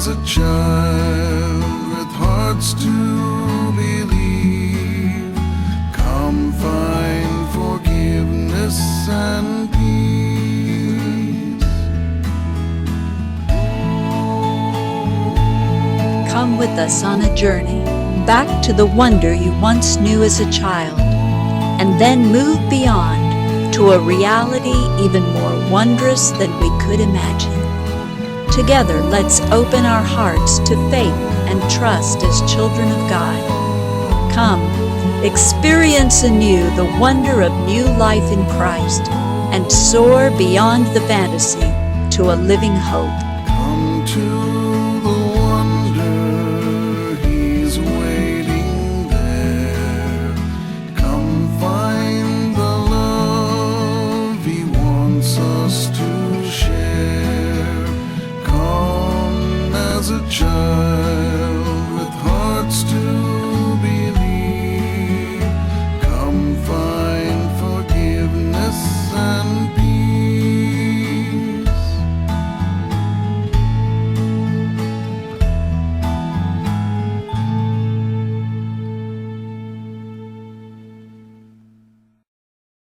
as a child with hearts to believe. Come find forgiveness and peace. Come with us on a journey back to the wonder you once knew as a child, and then move beyond to a reality even more wondrous than we could imagine. Together, let's open our hearts to faith and trust as children of God. Come, experience anew the wonder of new life in Christ, and soar beyond the fantasy to a living hope. Come to the wonder, He's waiting there. Come find the love He wants us to share. Come as a child